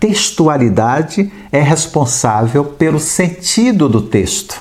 textualidade é responsável pelo sentido do texto.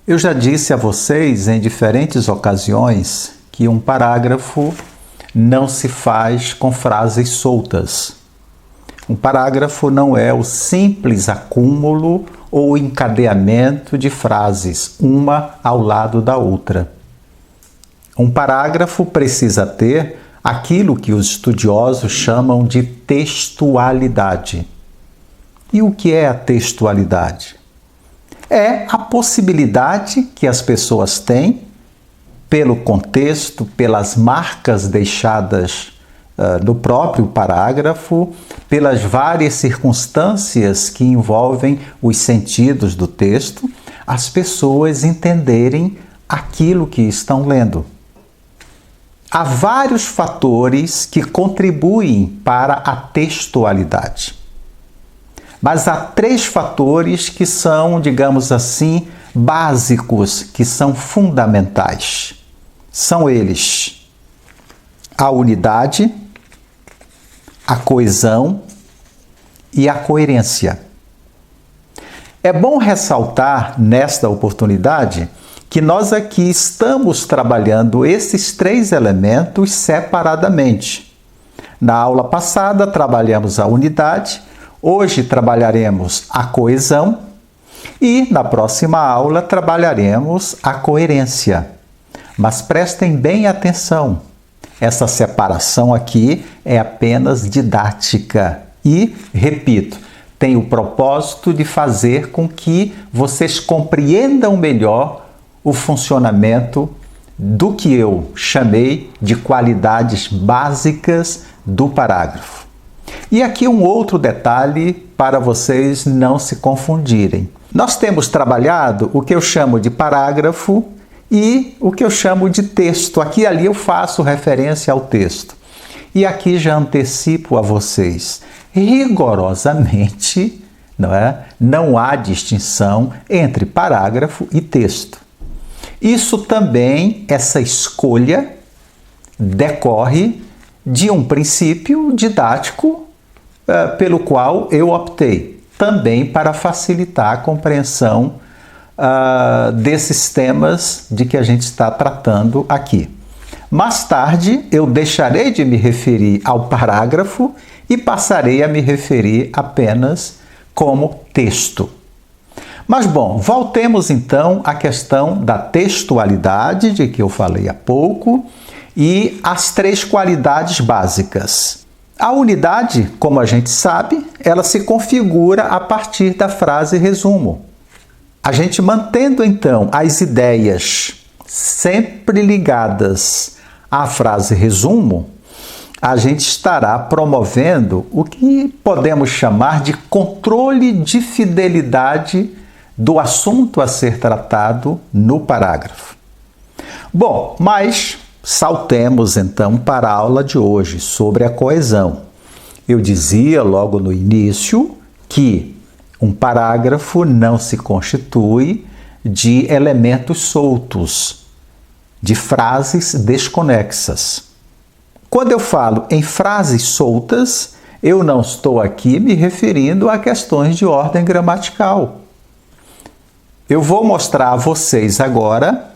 Eu já disse a vocês em diferentes ocasiões que um parágrafo não se faz com frases soltas. Um parágrafo não é o simples acúmulo ou encadeamento de frases, uma ao lado da outra. Um parágrafo precisa ter aquilo que os estudiosos chamam de textualidade. E o que é a textualidade? É a possibilidade que as pessoas têm, pelo contexto, pelas marcas deixadas no próprio parágrafo, pelas várias circunstâncias que envolvem os sentidos do texto, as pessoas entenderem aquilo que estão lendo. Há vários fatores que contribuem para a textualidade. Mas há 3 fatores que são, digamos assim, básicos, que são fundamentais. São eles: a unidade, a coesão e a coerência. É bom ressaltar nesta oportunidade que nós aqui estamos trabalhando esses 3 elementos separadamente. Na aula passada trabalhamos a unidade, hoje trabalharemos a coesão e na próxima aula trabalharemos a coerência. Mas prestem bem atenção, essa separação aqui é apenas didática e, repito, tem o propósito de fazer com que vocês compreendam melhor o funcionamento do que eu chamei de qualidades básicas do parágrafo. E aqui um outro detalhe para vocês não se confundirem. Nós temos trabalhado o que eu chamo de parágrafo e o que eu chamo de texto. Aqui e ali eu faço referência ao texto. E aqui já antecipo a vocês, rigorosamente, não há distinção entre parágrafo e texto. Isso também, essa escolha, decorre de um princípio didático pelo qual eu optei, também para facilitar a compreensão desses temas de que a gente está tratando aqui. Mais tarde, eu deixarei de me referir ao parágrafo e passarei a me referir apenas como texto. Mas, bom, voltemos então à questão da textualidade, de que eu falei há pouco, e as 3 qualidades básicas. A unidade, como a gente sabe, ela se configura a partir da frase resumo. A gente mantendo, então, as ideias sempre ligadas à frase resumo, a gente estará promovendo o que podemos chamar de controle de fidelidade do assunto a ser tratado no parágrafo. Bom, mas saltemos então para a aula de hoje sobre a coesão. Eu dizia logo no início que um parágrafo não se constitui de elementos soltos, de frases desconexas. Quando eu falo em frases soltas, eu não estou aqui me referindo a questões de ordem gramatical. Eu vou mostrar a vocês agora,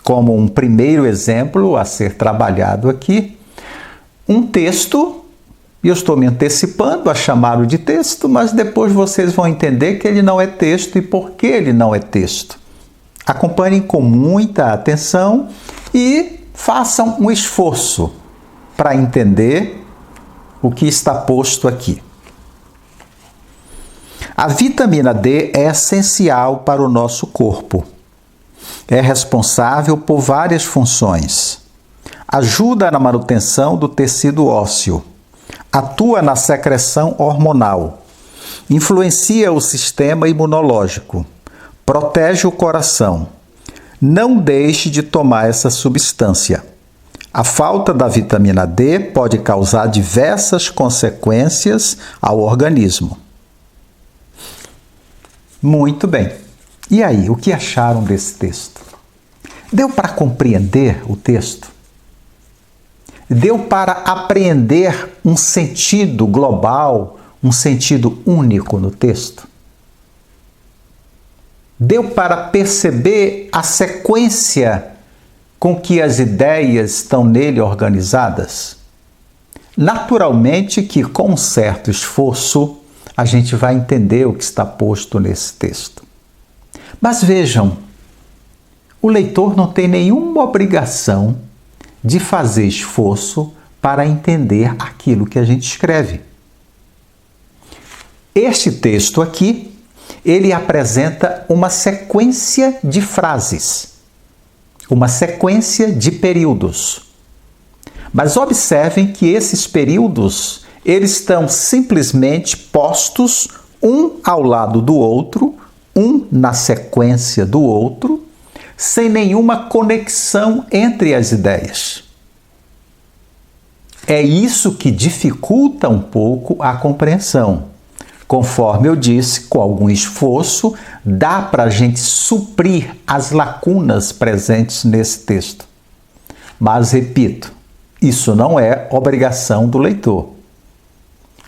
como um primeiro exemplo a ser trabalhado aqui, um texto, e eu estou me antecipando a chamá-lo de texto, mas depois vocês vão entender que ele não é texto e por que ele não é texto. Acompanhem com muita atenção e façam um esforço para entender o que está posto aqui. A vitamina D é essencial para o nosso corpo. É responsável por várias funções. Ajuda na manutenção do tecido ósseo. Atua na secreção hormonal. Influencia o sistema imunológico. Protege o coração. Não deixe de tomar essa substância. A falta da vitamina D pode causar diversas consequências ao organismo. Muito bem. E aí, o que acharam desse texto? Deu para compreender o texto? Deu para apreender um sentido global, um sentido único no texto? Deu para perceber a sequência com que as ideias estão nele organizadas? Naturalmente que com um certo esforço a gente vai entender o que está posto nesse texto. Mas vejam, o leitor não tem nenhuma obrigação de fazer esforço para entender aquilo que a gente escreve. Este texto aqui, ele apresenta uma sequência de frases, uma sequência de períodos. Mas observem que esses períodos, eles estão simplesmente postos um ao lado do outro, um na sequência do outro, sem nenhuma conexão entre as ideias. É isso que dificulta um pouco a compreensão. Conforme eu disse, com algum esforço, dá para a gente suprir as lacunas presentes nesse texto. Mas, repito, isso não é obrigação do leitor.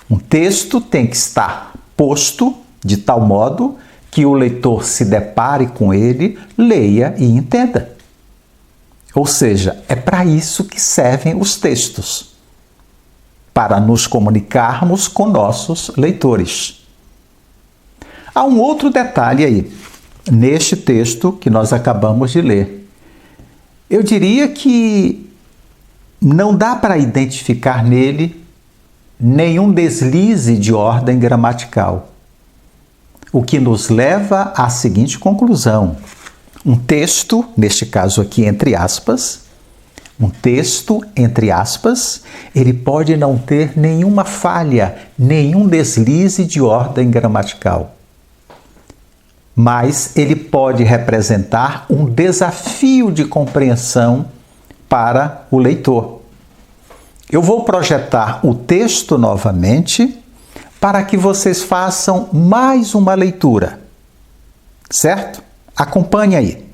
Um texto tem que estar posto de tal modo que o leitor se depare com ele, leia e entenda. Ou seja, é para isso que servem os textos, para nos comunicarmos com nossos leitores. Há um outro detalhe aí, neste texto que nós acabamos de ler. Eu diria que não dá para identificar nele nenhum deslize de ordem gramatical. O que nos leva à seguinte conclusão: um texto, neste caso aqui entre aspas, um texto, entre aspas, ele pode não ter nenhuma falha, nenhum deslize de ordem gramatical. Mas ele pode representar um desafio de compreensão para o leitor. Eu vou projetar o texto novamente para que vocês façam mais uma leitura, certo? Acompanhe aí.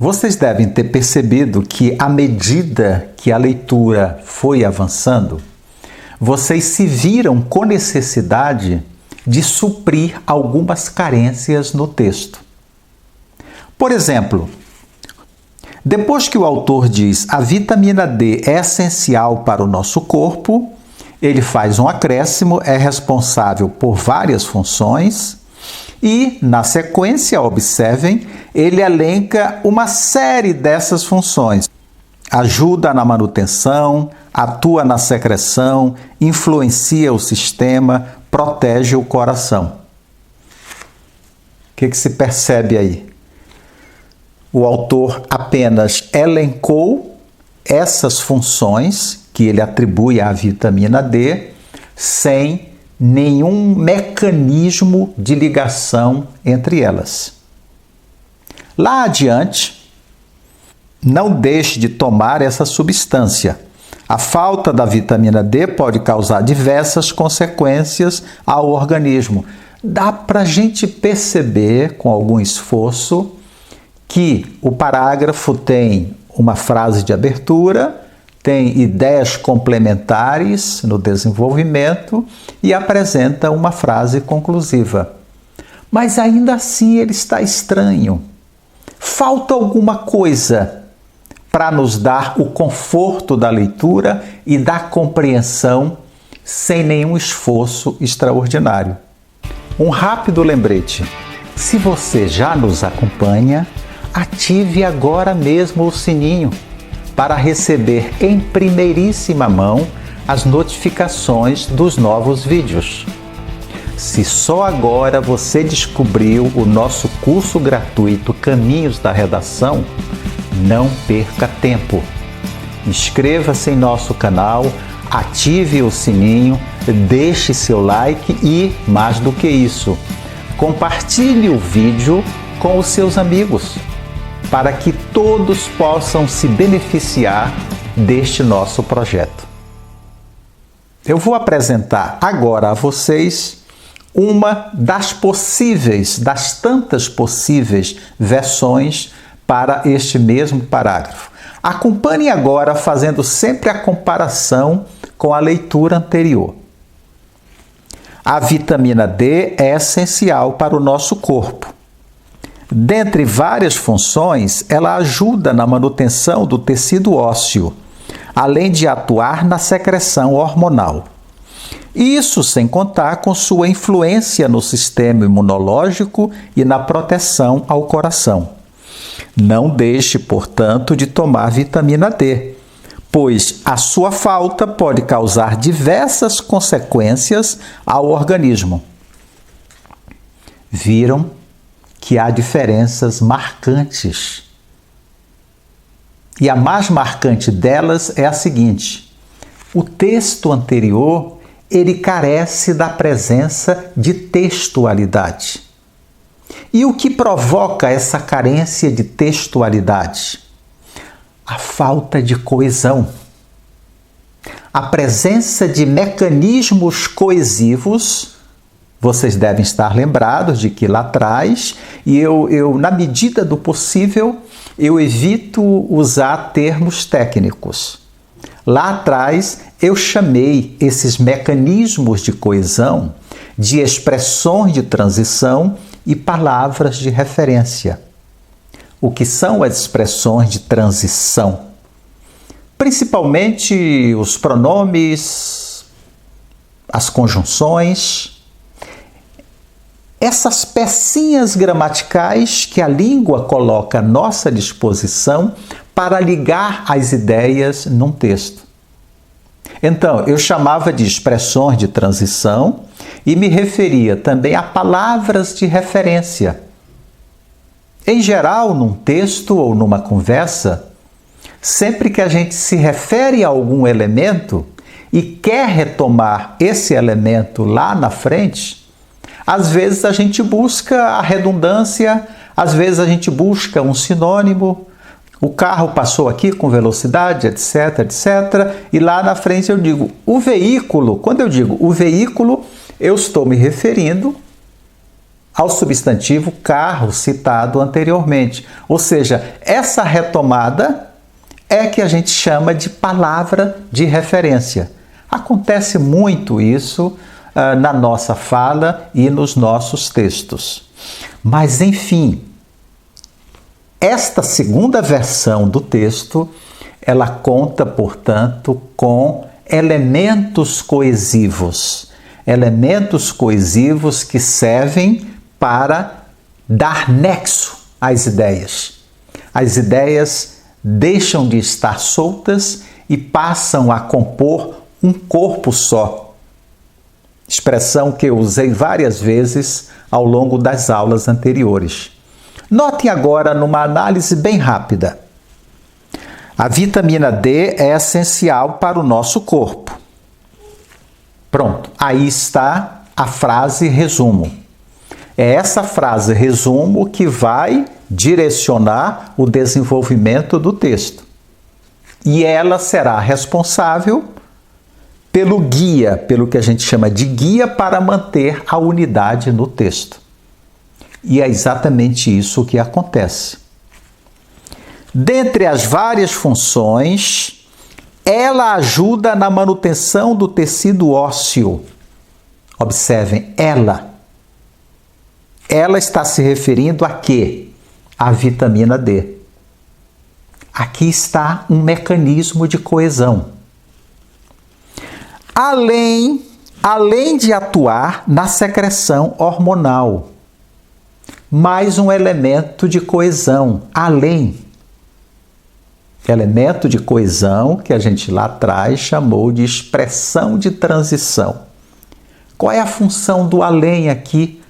Vocês devem ter percebido que, à medida que a leitura foi avançando, vocês se viram com necessidade de suprir algumas carências no texto. Por exemplo, depois que o autor diz a vitamina D é essencial para o nosso corpo, ele faz um acréscimo, é responsável por várias funções. E, na sequência, observem, ele elenca uma série dessas funções. Ajuda na manutenção, atua na secreção, influencia o sistema, protege o coração. O que se percebe aí? O autor apenas elencou essas funções que ele atribui à vitamina D sem nenhum mecanismo de ligação entre elas. Lá adiante, não deixe de tomar essa substância. A falta da vitamina D pode causar diversas consequências ao organismo. Dá para a gente perceber, com algum esforço, que o parágrafo tem uma frase de abertura, tem ideias complementares no desenvolvimento e apresenta uma frase conclusiva. Mas ainda assim ele está estranho. Falta alguma coisa para nos dar o conforto da leitura e da compreensão sem nenhum esforço extraordinário. Um rápido lembrete: se você já nos acompanha, ative agora mesmo o sininho para receber em primeiríssima mão as notificações dos novos vídeos. Se só agora você descobriu o nosso curso gratuito Caminhos da Redação, não perca tempo. Inscreva-se em nosso canal, ative o sininho, deixe seu like e, mais do que isso, compartilhe o vídeo com os seus amigos, para que todos possam se beneficiar deste nosso projeto. Eu vou apresentar agora a vocês uma das tantas possíveis versões para este mesmo parágrafo. Acompanhe agora fazendo sempre a comparação com a leitura anterior. A vitamina D é essencial para o nosso corpo. Dentre várias funções, ela ajuda na manutenção do tecido ósseo, além de atuar na secreção hormonal. Isso sem contar com sua influência no sistema imunológico e na proteção ao coração. Não deixe, portanto, de tomar vitamina D, pois a sua falta pode causar diversas consequências ao organismo. Viram que há diferenças marcantes. E a mais marcante delas é a seguinte: o texto anterior, ele carece da presença de textualidade. E o que provoca essa carência de textualidade? A falta de coesão. A presença de mecanismos coesivos. Vocês devem estar lembrados de que lá atrás, e eu na medida do possível, eu evito usar termos técnicos. Lá atrás, eu chamei esses mecanismos de coesão de expressões de transição e palavras de referência. O que são as expressões de transição? Principalmente os pronomes, as conjunções, essas pecinhas gramaticais que a língua coloca à nossa disposição para ligar as ideias num texto. Então, eu chamava de expressões de transição e me referia também a palavras de referência. Em geral, num texto ou numa conversa, sempre que a gente se refere a algum elemento e quer retomar esse elemento lá na frente, às vezes a gente busca a redundância, às vezes a gente busca um sinônimo. O carro passou aqui com velocidade, etc, etc. E lá na frente eu digo o veículo. Quando eu digo o veículo, eu estou me referindo ao substantivo carro citado anteriormente. Ou seja, essa retomada é que a gente chama de palavra de referência. Acontece muito isso na nossa fala e nos nossos textos. Mas, enfim, esta segunda versão do texto, ela conta, portanto, com elementos coesivos que servem para dar nexo às ideias. As ideias deixam de estar soltas e passam a compor um corpo só. Expressão que eu usei várias vezes ao longo das aulas anteriores. Notem agora numa análise bem rápida. A vitamina D é essencial para o nosso corpo. Pronto, aí está a frase resumo. É essa frase resumo que vai direcionar o desenvolvimento do texto. E ela será responsável pelo guia, pelo que a gente chama de guia para manter a unidade no texto. E é exatamente isso que acontece. Dentre as várias funções, ela ajuda na manutenção do tecido ósseo. Observem, ela. Ela está se referindo a quê? A vitamina D. Aqui está um mecanismo de coesão. Além de atuar na secreção hormonal, mais um elemento de coesão, além. Elemento de coesão que a gente lá atrás chamou de expressão de transição. Qual é a função do além aqui?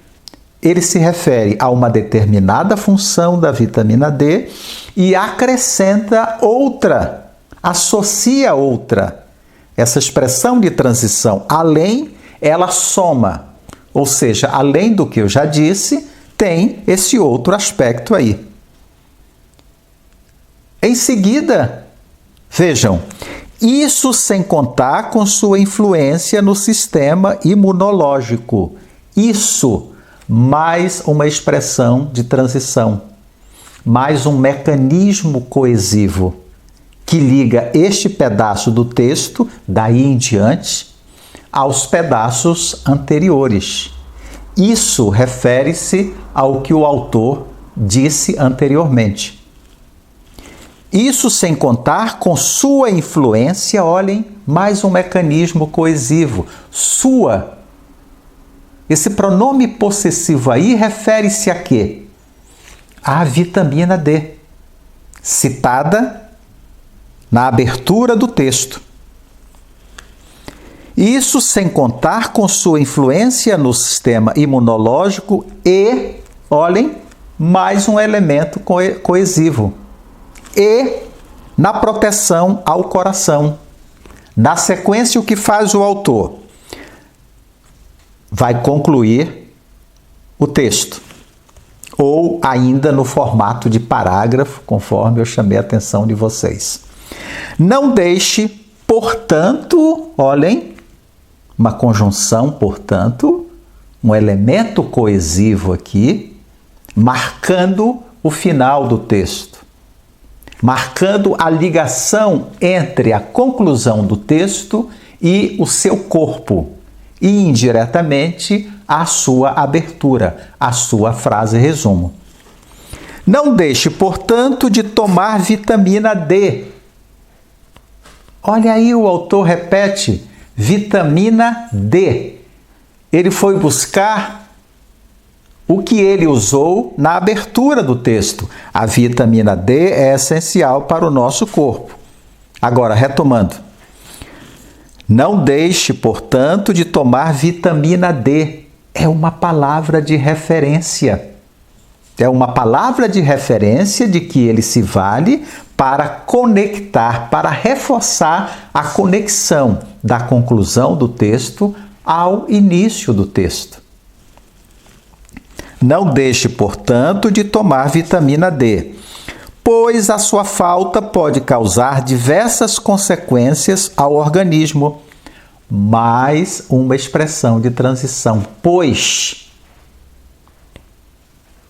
Ele se refere a uma determinada função da vitamina D e acrescenta outra, associa outra. Essa expressão de transição além, ela soma, ou seja, além do que eu já disse, tem esse outro aspecto aí. Em seguida, vejam, isso sem contar com sua influência no sistema imunológico. Isso, mais uma expressão de transição, mais um mecanismo coesivo que liga este pedaço do texto, daí em diante, aos pedaços anteriores. Isso refere-se ao que o autor disse anteriormente. Isso sem contar com sua influência, olhem, mais um mecanismo coesivo. Sua. Esse pronome possessivo aí refere-se a quê? À vitamina D, citada na abertura do texto. Isso sem contar com sua influência no sistema imunológico e, olhem, mais um elemento coesivo. E na proteção ao coração. Na sequência, o que faz o autor? Vai concluir o texto, ou ainda no formato de parágrafo, conforme eu chamei a atenção de vocês. Não deixe, portanto, olhem, uma conjunção, portanto, um elemento coesivo aqui, marcando o final do texto. Marcando a ligação entre a conclusão do texto e o seu corpo, e indiretamente a sua abertura, a sua frase resumo. Não deixe, portanto, de tomar vitamina D. Olha aí, o autor repete, vitamina D. Ele foi buscar o que ele usou na abertura do texto. A vitamina D é essencial para o nosso corpo. Agora, retomando. Não deixe, portanto, de tomar vitamina D. É uma palavra de referência. É uma palavra de referência de que ele se vale para conectar, para reforçar a conexão da conclusão do texto ao início do texto. Não deixe, portanto, de tomar vitamina D, pois a sua falta pode causar diversas consequências ao organismo. Mais uma expressão de transição, pois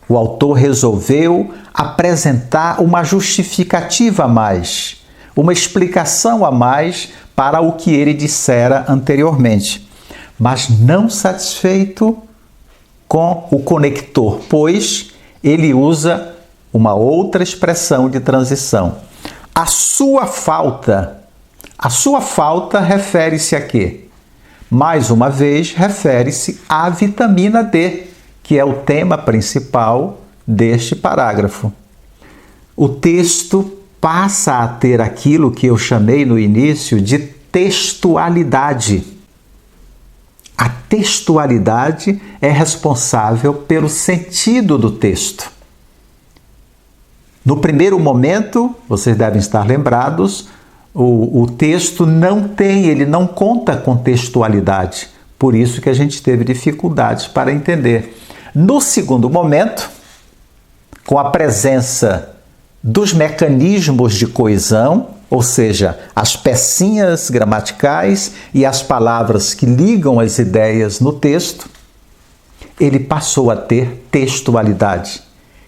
o autor resolveu apresentar uma justificativa a mais, uma explicação a mais para o que ele dissera anteriormente. Mas não satisfeito com o conector, pois ele usa uma outra expressão de transição. A sua falta refere-se a quê? Mais uma vez, refere-se à vitamina D, que é o tema principal deste parágrafo. O texto passa a ter aquilo que eu chamei no início de textualidade. A textualidade é responsável pelo sentido do texto. No primeiro momento, vocês devem estar lembrados, o texto ele não conta com textualidade. Por isso que a gente teve dificuldades para entender. No segundo momento, com a presença dos mecanismos de coesão, ou seja, as pecinhas gramaticais e as palavras que ligam as ideias no texto, ele passou a ter textualidade.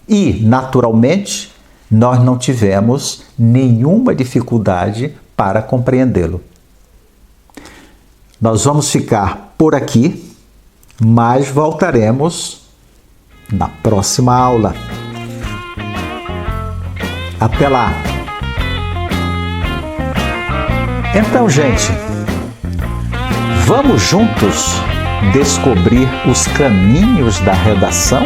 E, naturalmente, nós não tivemos nenhuma dificuldade para compreendê-lo. Nós vamos ficar por aqui, mas voltaremos na próxima aula. Até lá! Então, gente, vamos juntos descobrir os caminhos da redação?